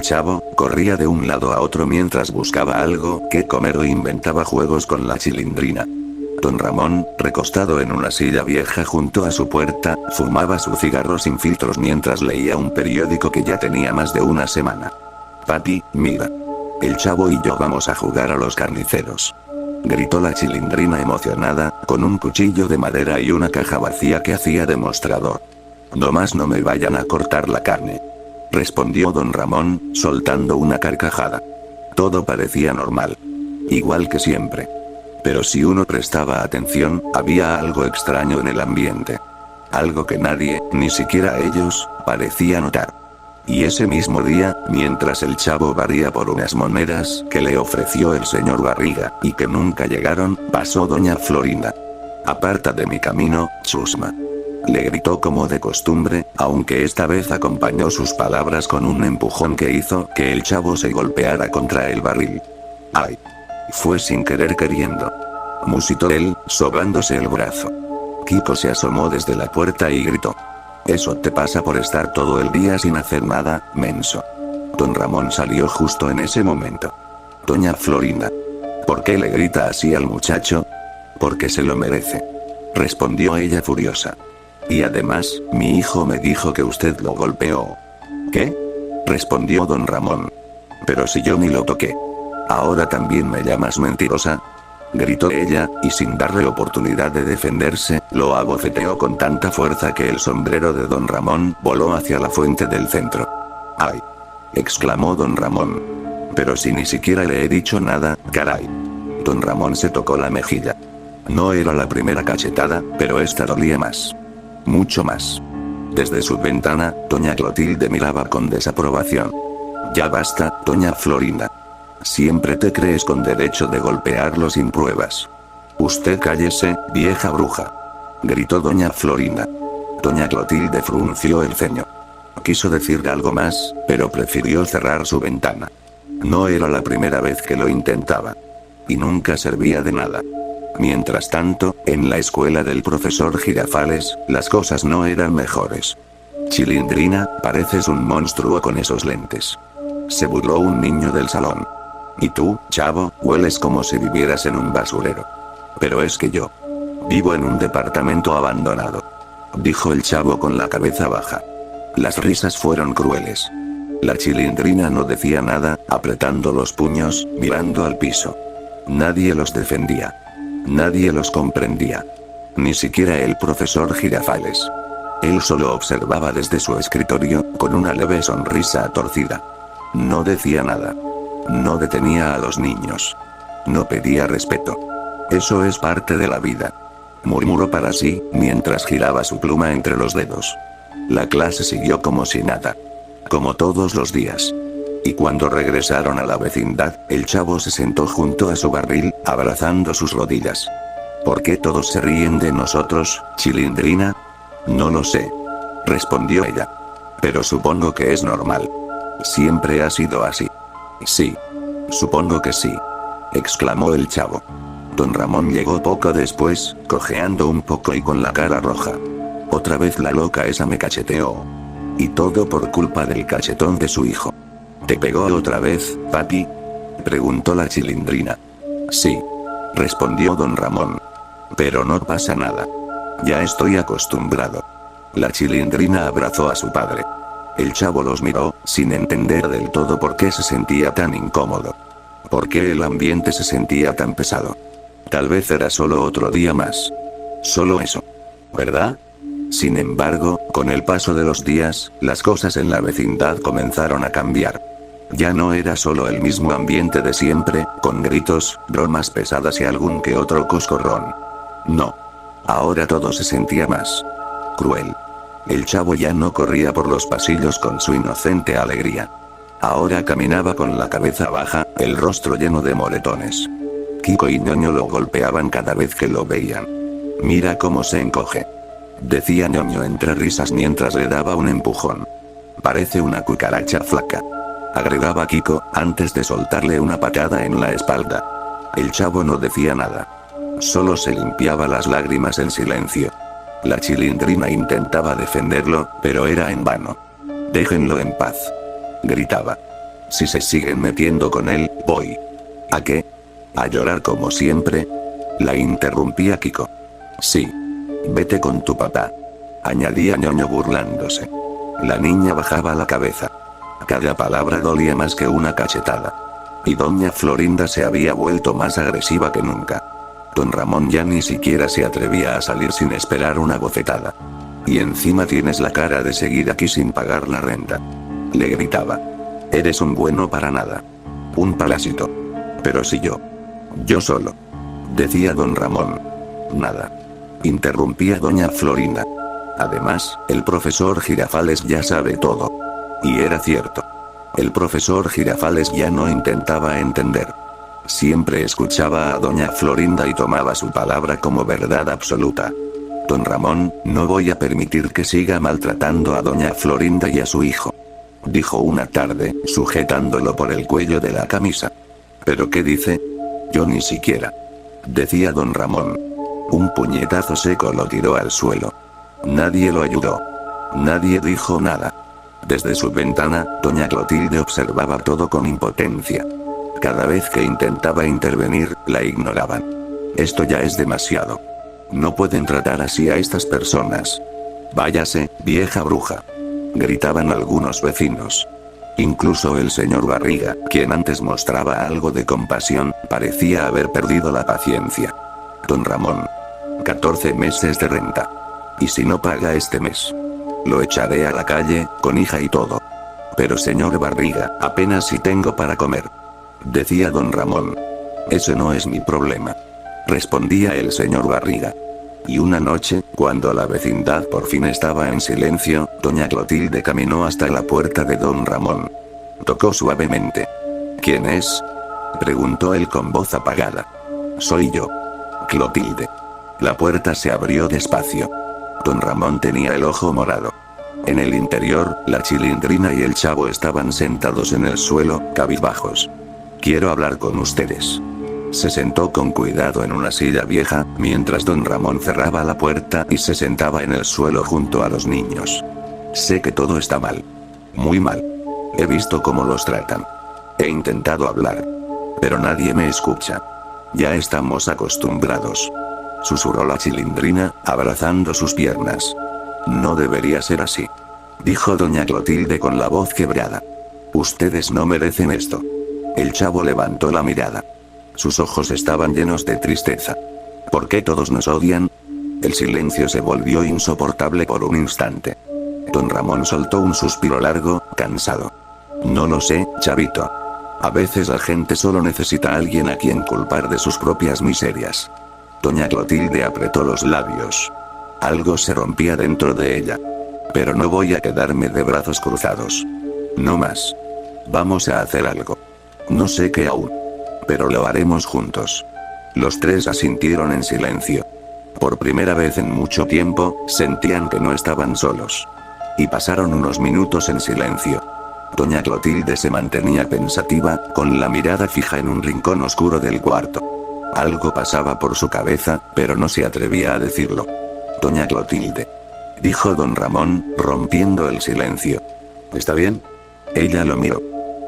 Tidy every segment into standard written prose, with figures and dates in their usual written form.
chavo corría de un lado a otro mientras buscaba algo que comer o inventaba juegos con la Chilindrina. Don Ramón, recostado en una silla vieja junto a su puerta, fumaba su cigarro sin filtros mientras leía un periódico que ya tenía más de una semana. «Papi, mira. El chavo y yo vamos a jugar a los carniceros», gritó la Chilindrina emocionada, con un cuchillo de madera y una caja vacía que hacía de mostrador. «Nomás no me vayan a cortar la carne», respondió don Ramón, soltando una carcajada. Todo parecía normal. Igual que siempre. Pero si uno prestaba atención, había algo extraño en el ambiente. Algo que nadie, ni siquiera ellos, parecía notar. Y ese mismo día, mientras el chavo barría por unas monedas que le ofreció el señor Barriga, y que nunca llegaron, pasó doña Florinda. «Aparta de mi camino, chusma», le gritó como de costumbre, aunque esta vez acompañó sus palabras con un empujón que hizo que el chavo se golpeara contra el barril. «Ay. Fue sin querer queriendo», musitó él, sobándose el brazo. Kiko se asomó desde la puerta y gritó. «Eso te pasa por estar todo el día sin hacer nada, menso». Don Ramón salió justo en ese momento. «Doña Florinda. ¿Por qué le grita así al muchacho?» «Porque se lo merece», respondió ella furiosa. «Y además, mi hijo me dijo que usted lo golpeó». «¿Qué?», respondió don Ramón. «Pero si yo ni lo toqué». «¿Ahora también me llamas mentirosa?», gritó ella, y sin darle oportunidad de defenderse, lo abofeteó con tanta fuerza que el sombrero de don Ramón voló hacia la fuente del centro. «¡Ay!», exclamó don Ramón. «Pero si ni siquiera le he dicho nada, caray». Don Ramón se tocó la mejilla. No era la primera cachetada, pero esta dolía más. Mucho más. Desde su ventana, doña Clotilde miraba con desaprobación. «Ya basta, doña Florinda. Siempre te crees con derecho de golpearlo sin pruebas». «Usted cállese, vieja bruja», gritó doña Florinda. Doña Clotilde frunció el ceño. Quiso decir algo más, pero prefirió cerrar su ventana. No era la primera vez que lo intentaba. Y nunca servía de nada. Mientras tanto, en la escuela del profesor Girafales, las cosas no eran mejores. «Chilindrina, pareces un monstruo con esos lentes», se burló un niño del salón. «Y tú, chavo, hueles como si vivieras en un basurero». «Pero es que yo vivo en un departamento abandonado», dijo el chavo con la cabeza baja. Las risas fueron crueles. La Chilindrina no decía nada, apretando los puños, mirando al piso. Nadie los defendía. Nadie los comprendía. Ni siquiera el profesor Girafales. Él solo observaba desde su escritorio, con una leve sonrisa torcida. No decía nada. No detenía a los niños. No pedía respeto. «Eso es parte de la vida», murmuró para sí, mientras giraba su pluma entre los dedos. La clase siguió como si nada. Como todos los días. Y cuando regresaron a la vecindad, el chavo se sentó junto a su barril, abrazando sus rodillas. «¿Por qué todos se ríen de nosotros, Chilindrina?». «No lo sé», respondió ella. «Pero supongo que es normal. Siempre ha sido así». «Sí. Supongo que sí», exclamó el chavo. Don Ramón llegó poco después, cojeando un poco y con la cara roja. «Otra vez la loca esa me cacheteó. Y todo por culpa del cachetón de su hijo». «¿Te pegó otra vez, papi?», preguntó la Chilindrina. «Sí», respondió don Ramón. «Pero no pasa nada. Ya estoy acostumbrado». La Chilindrina abrazó a su padre. El chavo los miró, sin entender del todo por qué se sentía tan incómodo. Por qué el ambiente se sentía tan pesado. Tal vez era solo otro día más. Solo eso. ¿Verdad? Sin embargo, con el paso de los días, las cosas en la vecindad comenzaron a cambiar. Ya no era solo el mismo ambiente de siempre, con gritos, bromas pesadas y algún que otro coscorrón. No. Ahora todo se sentía más cruel. El chavo ya no corría por los pasillos con su inocente alegría. Ahora caminaba con la cabeza baja, el rostro lleno de moretones. Kiko y Ñoño lo golpeaban cada vez que lo veían. «Mira cómo se encoge», decía Ñoño entre risas mientras le daba un empujón. «Parece una cucaracha flaca», agregaba Kiko, antes de soltarle una patada en la espalda. El chavo no decía nada. Solo se limpiaba las lágrimas en silencio. La Chilindrina intentaba defenderlo, pero era en vano. «Déjenlo en paz», gritaba. Si se siguen metiendo con él, voy. ¿A qué? ¿A llorar como siempre? La interrumpía Kiko. Sí. Vete con tu papá. Añadía Ñoño burlándose. La niña bajaba la cabeza. Cada palabra dolía más que una cachetada. Y doña Florinda se había vuelto más agresiva que nunca. Don Ramón ya ni siquiera se atrevía a salir sin esperar una bofetada. Y encima tienes la cara de seguir aquí sin pagar la renta. Le gritaba. Eres un bueno para nada. Un parásito. Pero si yo solo. Decía don Ramón. Nada. Interrumpía doña Florinda. Además, el profesor Girafales ya sabe todo. Y era cierto. El profesor Girafales ya no intentaba entender. Siempre escuchaba a doña Florinda y tomaba su palabra como verdad absoluta. Don Ramón, no voy a permitir que siga maltratando a doña Florinda y a su hijo. Dijo una tarde, sujetándolo por el cuello de la camisa. ¿Pero qué dice? Yo ni siquiera. Decía don Ramón. Un puñetazo seco lo tiró al suelo. Nadie lo ayudó. Nadie dijo nada. Desde su ventana, doña Clotilde observaba todo con impotencia. Cada vez que intentaba intervenir, la ignoraban. Esto ya es demasiado. No pueden tratar así a estas personas. Váyase, vieja bruja. Gritaban algunos vecinos. Incluso el señor Barriga, quien antes mostraba algo de compasión, parecía haber perdido la paciencia. Don Ramón. 14 meses de renta. ¿Y si no paga este mes? Lo echaré a la calle, con hija y todo. Pero señor Barriga, apenas si tengo para comer. Decía don Ramón. Ese no es mi problema. Respondía el señor Barriga. Y una noche, cuando la vecindad por fin estaba en silencio, doña Clotilde caminó hasta la puerta de don Ramón. Tocó suavemente. ¿Quién es? Preguntó él con voz apagada. Soy yo. Clotilde. La puerta se abrió despacio. Don Ramón tenía el ojo morado. En el interior, la Chilindrina y el Chavo estaban sentados en el suelo, cabizbajos. Quiero hablar con ustedes. Se sentó con cuidado en una silla vieja, mientras don Ramón cerraba la puerta y se sentaba en el suelo junto a los niños. Sé que todo está mal. Muy mal. He visto cómo los tratan. He intentado hablar. Pero nadie me escucha. Ya estamos acostumbrados. Susurró la Chilindrina, abrazando sus piernas. No debería ser así. Dijo doña Clotilde con la voz quebrada. Ustedes no merecen esto. El Chavo levantó la mirada. Sus ojos estaban llenos de tristeza. ¿Por qué todos nos odian? El silencio se volvió insoportable por un instante. Don Ramón soltó un suspiro largo, cansado. No lo sé, Chavito. A veces la gente solo necesita a alguien a quien culpar de sus propias miserias. Doña Clotilde apretó los labios. Algo se rompía dentro de ella. Pero no voy a quedarme de brazos cruzados. No más. Vamos a hacer algo. No sé qué aún. Pero lo haremos juntos. Los tres asintieron en silencio. Por primera vez en mucho tiempo, sentían que no estaban solos. Y pasaron unos minutos en silencio. Doña Clotilde se mantenía pensativa, con la mirada fija en un rincón oscuro del cuarto. Algo pasaba por su cabeza, pero no se atrevía a decirlo. Doña Clotilde. Dijo don Ramón, rompiendo el silencio. ¿Está bien? Ella lo miró.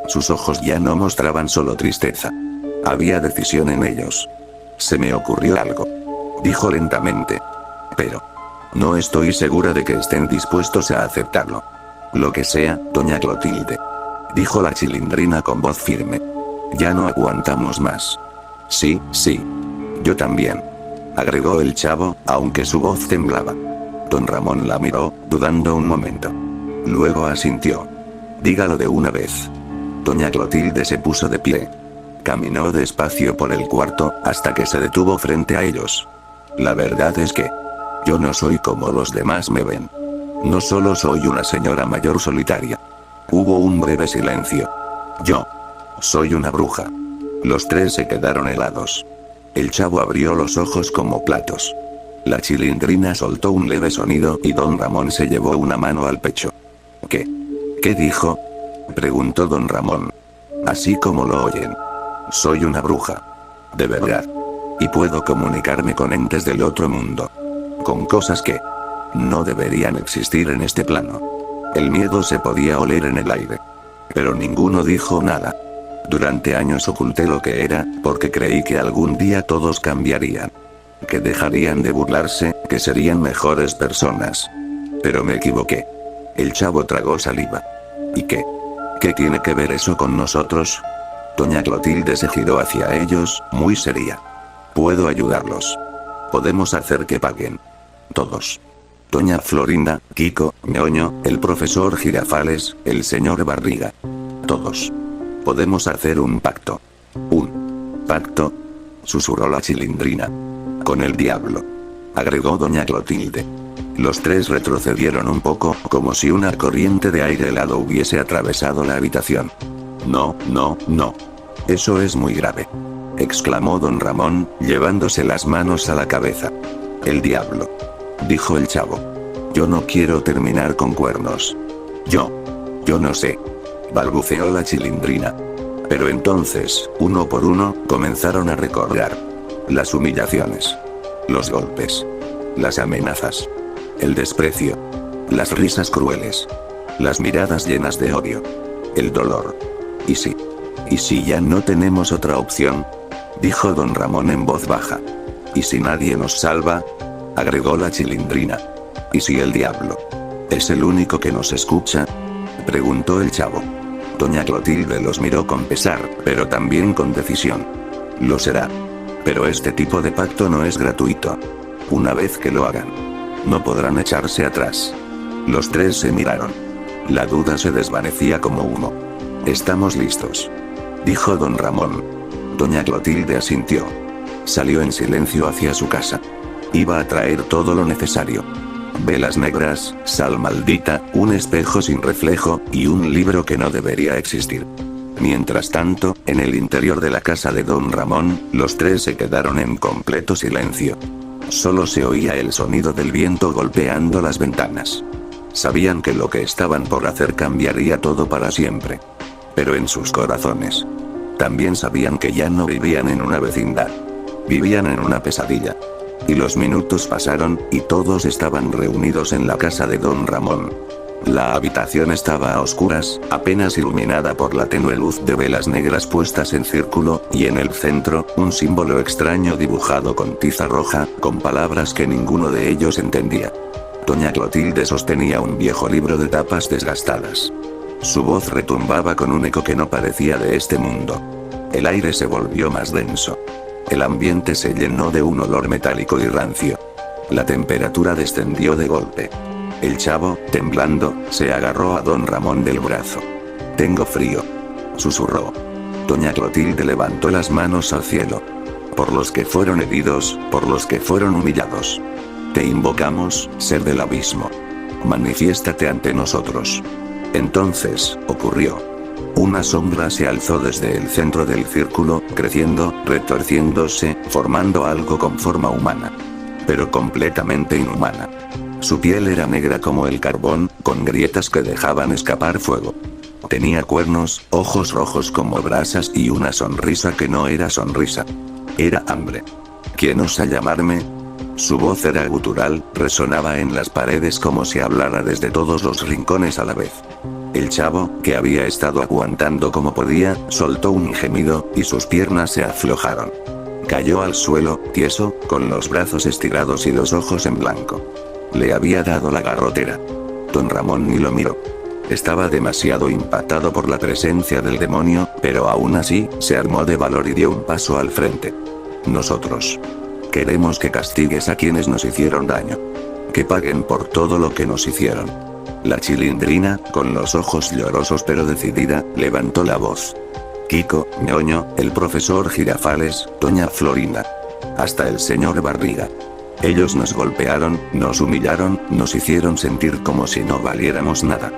Sus ojos ya no mostraban solo tristeza. Había decisión en ellos. Se me ocurrió algo. Dijo lentamente. Pero no estoy segura de que estén dispuestos a aceptarlo. Lo que sea, doña Clotilde. Dijo la Chilindrina con voz firme. Ya no aguantamos más. Sí, sí. Yo también. Agregó el Chavo, aunque su voz temblaba. Don Ramón la miró, dudando un momento. Luego asintió. Dígalo de una vez. Doña Clotilde se puso de pie. Caminó despacio por el cuarto, hasta que se detuvo frente a ellos. La verdad es que yo no soy como los demás me ven. No solo soy una señora mayor solitaria. Hubo un breve silencio. Yo soy una bruja. Los tres se quedaron helados. El Chavo abrió los ojos como platos. La Chilindrina soltó un leve sonido y don Ramón se llevó una mano al pecho. ¿Qué? ¿Qué dijo? Preguntó don Ramón. Así como lo oyen. Soy una bruja. De verdad. Y puedo comunicarme con entes del otro mundo. Con cosas que no deberían existir en este plano. El miedo se podía oler en el aire. Pero ninguno dijo nada. Durante años oculté lo que era, porque creí que algún día todos cambiarían. Que dejarían de burlarse, que serían mejores personas. Pero me equivoqué. El chavo tragó saliva. ¿Y qué? ¿Qué tiene que ver eso con nosotros? Doña Clotilde se giró hacia ellos, muy seria. Puedo ayudarlos. Podemos hacer que paguen. Todos. Doña Florinda, Kiko, Ñoño, el profesor Girafales, el señor Barriga. Todos. Podemos hacer un pacto. ¿Un pacto? Susurró la Chilindrina. Con el diablo. Agregó doña Clotilde. Los tres retrocedieron un poco, como si una corriente de aire helado hubiese atravesado la habitación. No, no, no. Eso es muy grave. Exclamó don Ramón, llevándose las manos a la cabeza. El diablo. Dijo el chavo. Yo no quiero terminar con cuernos. Yo no sé. Balbuceó la Chilindrina. Pero entonces, uno por uno, comenzaron a recordar. Las humillaciones. Los golpes. Las amenazas. El desprecio. Las risas crueles. Las miradas llenas de odio. El dolor. ¿Y si ya no tenemos otra opción? Dijo don Ramón en voz baja. ¿Y si nadie nos salva? Agregó la Chilindrina. ¿Y si el diablo es el único que nos escucha? Preguntó el chavo. Doña Clotilde los miró con pesar, pero también con decisión. Lo será. Pero este tipo de pacto no es gratuito. Una vez que lo hagan, no podrán echarse atrás. Los tres se miraron. La duda se desvanecía como humo. Estamos listos. Dijo don Ramón. Doña Clotilde asintió. Salió en silencio hacia su casa. Iba a traer todo lo necesario. Velas negras, sal maldita, un espejo sin reflejo, y un libro que no debería existir. Mientras tanto, en el interior de la casa de don Ramón, los tres se quedaron en completo silencio. Solo se oía el sonido del viento golpeando las ventanas. Sabían que lo que estaban por hacer cambiaría todo para siempre. Pero en sus corazones. También sabían que ya no vivían en una vecindad. Vivían en una pesadilla. Y los minutos pasaron, y todos estaban reunidos en la casa de don Ramón. La habitación estaba a oscuras, apenas iluminada por la tenue luz de velas negras puestas en círculo, y en el centro, un símbolo extraño dibujado con tiza roja, con palabras que ninguno de ellos entendía. Doña Clotilde sostenía un viejo libro de tapas desgastadas. Su voz retumbaba con un eco que no parecía de este mundo. El aire se volvió más denso. El ambiente se llenó de un olor metálico y rancio. La temperatura descendió de golpe. El chavo, temblando, se agarró a don Ramón del brazo. Tengo frío. Susurró. Doña Clotilde levantó las manos al cielo. Por los que fueron heridos, por los que fueron humillados. Te invocamos, ser del abismo. Manifiéstate ante nosotros. Entonces, ocurrió. Una sombra se alzó desde el centro del círculo, creciendo, retorciéndose, formando algo con forma humana. Pero completamente inhumana. Su piel era negra como el carbón, con grietas que dejaban escapar fuego. Tenía cuernos, ojos rojos como brasas y una sonrisa que no era sonrisa. Era hambre. ¿Quién osa llamarme? Su voz era gutural, resonaba en las paredes como si hablara desde todos los rincones a la vez. El chavo, que había estado aguantando como podía, soltó un gemido, y sus piernas se aflojaron. Cayó al suelo, tieso, con los brazos estirados y los ojos en blanco. Le había dado la garrotera. Don Ramón ni lo miró. Estaba demasiado impactado por la presencia del demonio, pero aún así, se armó de valor y dio un paso al frente. Nosotros queremos que castigues a quienes nos hicieron daño. Que paguen por todo lo que nos hicieron. La Chilindrina, con los ojos llorosos pero decidida, levantó la voz. Kiko, Ñoño, el profesor Girafales, doña Florinda. Hasta el señor Barriga. Ellos nos golpearon, nos humillaron, nos hicieron sentir como si no valiéramos nada.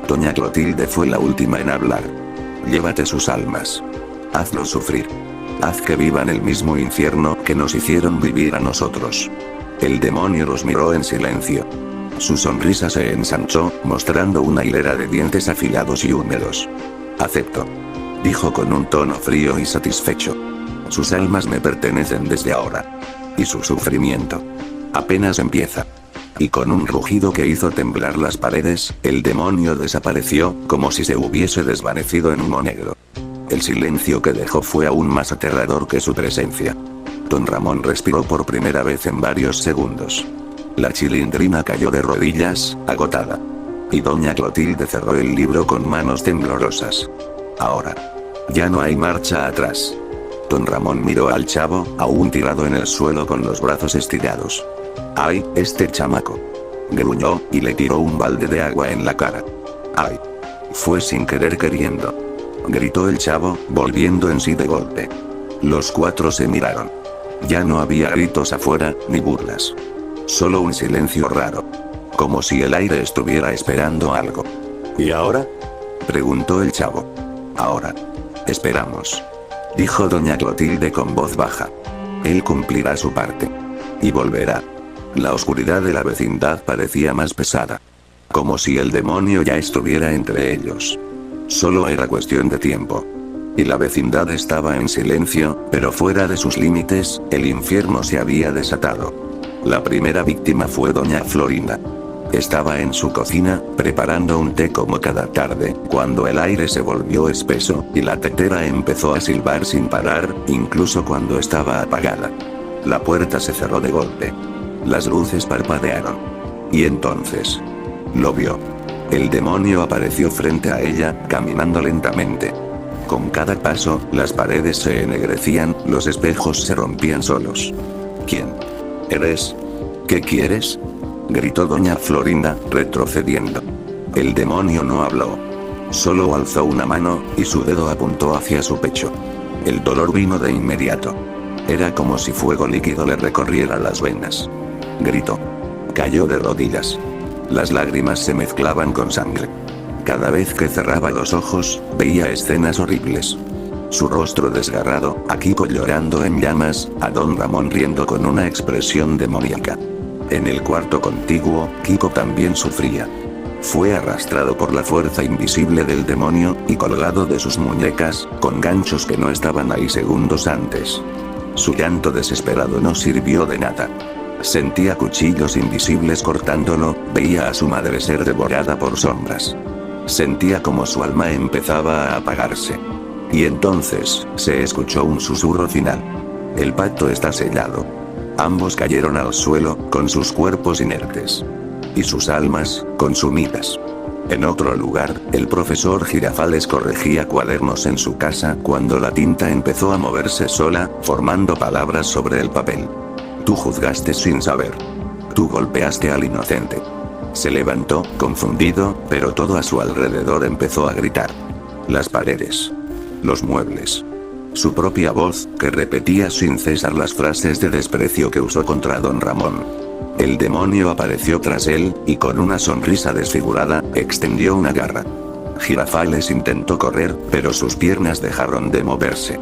Doña Clotilde fue la última en hablar. Llévate sus almas. Hazlos sufrir. Haz que vivan el mismo infierno que nos hicieron vivir a nosotros. El demonio los miró en silencio. Su sonrisa se ensanchó, mostrando una hilera de dientes afilados y húmedos. Acepto. Dijo con un tono frío y satisfecho. Sus almas me pertenecen desde ahora. Y su sufrimiento apenas empieza. Y con un rugido que hizo temblar las paredes, el demonio desapareció, como si se hubiese desvanecido en humo negro. El silencio que dejó fue aún más aterrador que su presencia. Don Ramón respiró por primera vez en varios segundos. La Chilindrina cayó de rodillas, agotada. Y doña Clotilde cerró el libro con manos temblorosas. Ahora. Ya no hay marcha atrás. Don Ramón miró al chavo, aún tirado en el suelo con los brazos estirados. ¡Ay, este chamaco! Gruñó, y le tiró un balde de agua en la cara. ¡Ay! Fue sin querer queriendo. Gritó el chavo, volviendo en sí de golpe. Los cuatro se miraron. Ya no había gritos afuera, ni burlas. Solo un silencio raro. Como si el aire estuviera esperando algo. ¿Y ahora? Preguntó el chavo. Ahora. Esperamos. Dijo doña Clotilde con voz baja. Él cumplirá su parte. Y volverá. La oscuridad de la vecindad parecía más pesada. Como si el demonio ya estuviera entre ellos. Solo era cuestión de tiempo. Y la vecindad estaba en silencio, pero fuera de sus límites, el infierno se había desatado. La primera víctima fue doña Florinda. Estaba en su cocina, preparando un té como cada tarde, cuando el aire se volvió espeso, y la tetera empezó a silbar sin parar, incluso cuando estaba apagada. La puerta se cerró de golpe. Las luces parpadearon. Y entonces... lo vio. El demonio apareció frente a ella, caminando lentamente. Con cada paso, las paredes se ennegrecían, los espejos se rompían solos. ¿Quién eres? ¿Qué quieres? Gritó doña Florinda, retrocediendo. El demonio no habló. Solo alzó una mano, y su dedo apuntó hacia su pecho. El dolor vino de inmediato. Era como si fuego líquido le recorriera las venas. Gritó. Cayó de rodillas. Las lágrimas se mezclaban con sangre. Cada vez que cerraba los ojos, veía escenas horribles. Su rostro desgarrado, a Kiko llorando en llamas, a don Ramón riendo con una expresión demoníaca. En el cuarto contiguo, Kiko también sufría. Fue arrastrado por la fuerza invisible del demonio, y colgado de sus muñecas, con ganchos que no estaban ahí segundos antes. Su llanto desesperado no sirvió de nada. Sentía cuchillos invisibles cortándolo, veía a su madre ser devorada por sombras. Sentía como su alma empezaba a apagarse. Y entonces, se escuchó un susurro final. El pacto está sellado. Ambos cayeron al suelo, con sus cuerpos inertes. Y sus almas, consumidas. En otro lugar, el profesor Girafales corregía cuadernos en su casa cuando la tinta empezó a moverse sola, formando palabras sobre el papel. Tú juzgaste sin saber. Tú golpeaste al inocente. Se levantó, confundido, pero todo a su alrededor empezó a gritar. Las paredes. Los muebles. Su propia voz, que repetía sin cesar las frases de desprecio que usó contra don Ramón. El demonio apareció tras él, y con una sonrisa desfigurada, extendió una garra. Girafales intentó correr, pero sus piernas dejaron de moverse.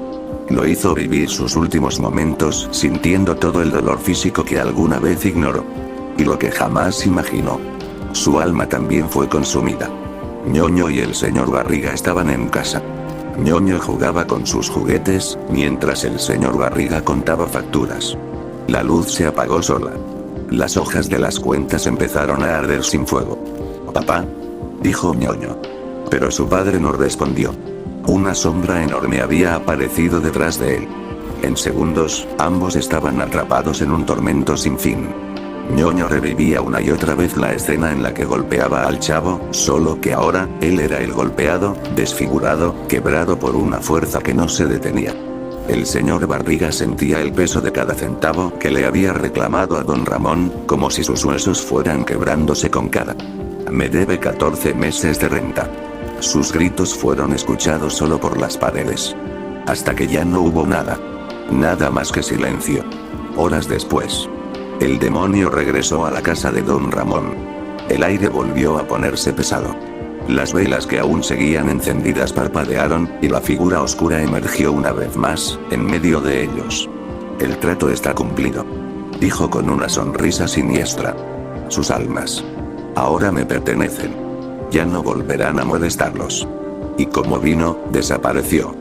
Lo hizo vivir sus últimos momentos sintiendo todo el dolor físico que alguna vez ignoró. Y lo que jamás imaginó. Su alma también fue consumida. Ñoño y el señor Barriga estaban en casa. Ñoño jugaba con sus juguetes, mientras el señor Barriga contaba facturas. La luz se apagó sola. Las hojas de las cuentas empezaron a arder sin fuego. «Papá», dijo Ñoño. Pero su padre no respondió. Una sombra enorme había aparecido detrás de él. En segundos, ambos estaban atrapados en un tormento sin fin. Ñoño revivía una y otra vez la escena en la que golpeaba al chavo, solo que ahora, él era el golpeado, desfigurado, quebrado por una fuerza que no se detenía. El señor Barriga sentía el peso de cada centavo que le había reclamado a don Ramón, como si sus huesos fueran quebrándose con cada. Me debe 14 meses de renta. Sus gritos fueron escuchados solo por las paredes. Hasta que ya no hubo nada. Nada más que silencio. Horas después. El demonio regresó a la casa de don Ramón. El aire volvió a ponerse pesado. Las velas que aún seguían encendidas parpadearon, y la figura oscura emergió una vez más, en medio de ellos. El trato está cumplido. Dijo con una sonrisa siniestra. Sus almas. Ahora me pertenecen. Ya no volverán a molestarlos. Y como vino, desapareció.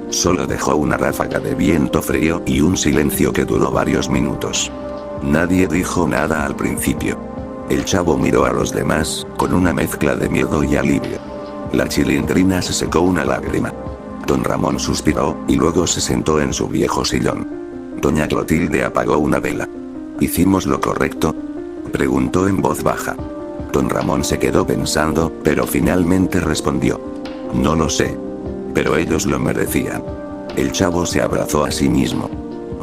Solo dejó una ráfaga de viento frío y un silencio que duró varios minutos. Nadie dijo nada al principio. El chavo miró a los demás, con una mezcla de miedo y alivio. La Chilindrina se secó una lágrima. Don Ramón suspiró, y luego se sentó en su viejo sillón. Doña Clotilde apagó una vela. ¿Hicimos lo correcto?, preguntó en voz baja. Don Ramón se quedó pensando, pero finalmente respondió: no lo sé. Pero ellos lo merecían. El chavo se abrazó a sí mismo.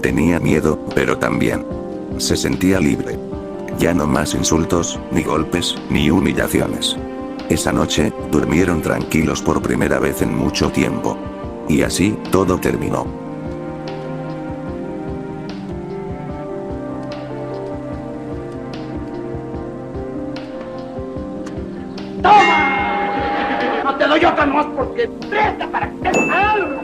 Tenía miedo, pero también se sentía libre. Ya no más insultos, ni golpes, ni humillaciones. Esa noche, durmieron tranquilos por primera vez en mucho tiempo. Y así, todo terminó. ¡Toma! No te doy otra más porque presta para que te algo.